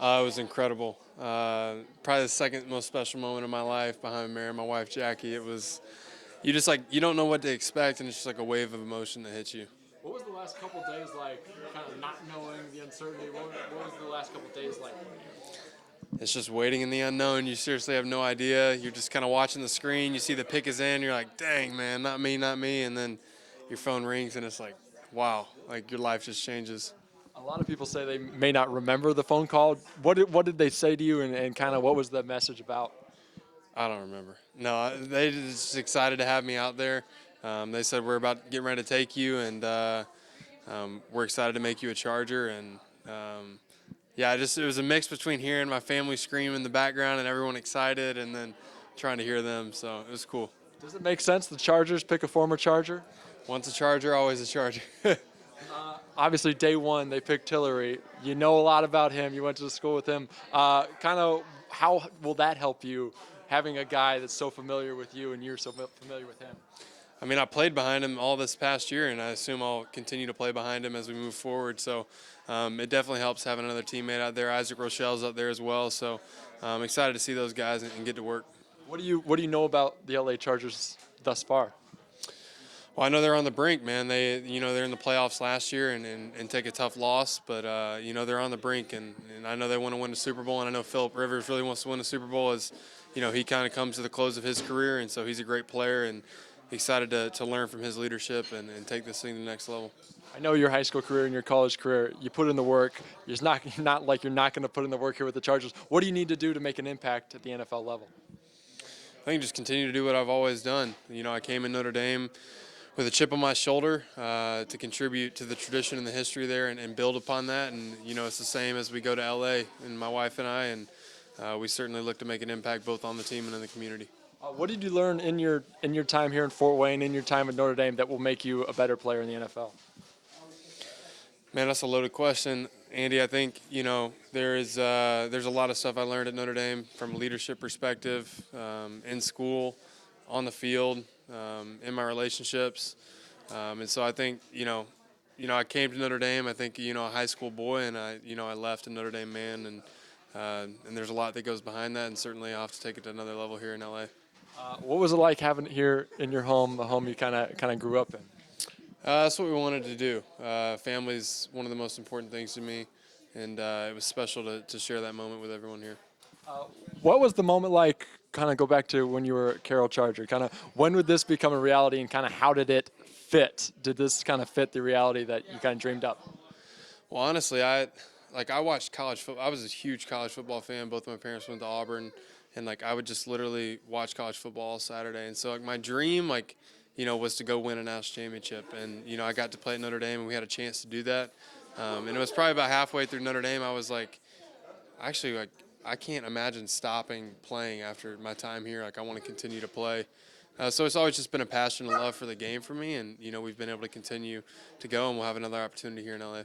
It was incredible. Probably the second most special moment of my life behind marrying my wife Jackie. It was you just like you don't know what to expect, and it's just like a wave of emotion that hits you. What was the last couple days like, kind of not knowing the uncertainty? What was the last couple days like for you? It's just waiting in the unknown. You seriously have no idea. You're just kind of watching the screen. You see the pick is in. You're like, dang man, not me, not me. And then your phone rings, and it's like, wow, like your life just changes. A lot of people say they may not remember the phone call. What did they say to you, and kind of what was the message about? I don't remember. No, they just excited to have me out there. They said we're about getting ready to take you, and we're excited to make you a Charger. And yeah, just it was a mix between hearing my family scream in the background and everyone excited, and then trying to hear them. So it was cool. Does it make sense the Chargers pick a former Charger? Once a Charger, always a Charger. Obviously, day one they picked Tillery. You know a lot about him. You went to school with him. Kind of how will that help you, having a guy that's so familiar with you and you're so familiar with him? I mean, I played behind him all this past year, and I assume I'll continue to play behind him as we move forward. So it definitely helps having another teammate out there. Isaac Rochelle's out there as well. So I'm excited to see those guys and get to work. What do you know about the LA Chargers thus far? Well, I know they're on the brink, man. They're in the playoffs last year and take a tough loss, but they're on the brink, and I know they want to win the Super Bowl, and I know Philip Rivers really wants to win the Super Bowl as, he kind of comes to the close of his career, and so he's a great player, and excited to learn from his leadership and take this thing to the next level. I know your high school career and your college career, you put in the work. You're not like you're not going to put in the work here with the Chargers. What do you need to do to make an impact at the NFL level? I think just continue to do what I've always done. I came in Notre Dame with a chip on my shoulder to contribute to the tradition and the history there and build upon that. And, it's the same as we go to L.A. and my wife and I, and we certainly look to make an impact both on the team and in the community. What did you learn in your time here in Fort Wayne, in your time at Notre Dame, that will make you a better player in the NFL? Man, that's a loaded question, Andy. I think there's a lot of stuff I learned at Notre Dame from a leadership perspective, in school, on the field, in my relationships, and so I think I came to Notre Dame. I think a high school boy, and I left a Notre Dame man, and there's a lot that goes behind that, and certainly I'll have to take it to another level here in LA. What was it like having it here in your home, the home you kind of grew up in? That's what we wanted to do. Family's one of the most important things to me, and it was special to share that moment with everyone here. What was the moment like? Kind of go back to when you were at Carroll Charger. Kind of when would this become a reality, and kind of how did it fit? Did this kind of fit the reality that you kind of dreamed up? Well, honestly, I watched college football. I was a huge college football fan. Both of my parents went to Auburn, and I would just literally watch college football all Saturday. And so my dream was to go win a national championship. And I got to play at Notre Dame, and we had a chance to do that. And it was probably about halfway through Notre Dame. I was like, actually, I can't imagine stopping playing after my time here. I want to continue to play. So it's always just been a passion and love for the game for me, and we've been able to continue to go, and we'll have another opportunity here in LA.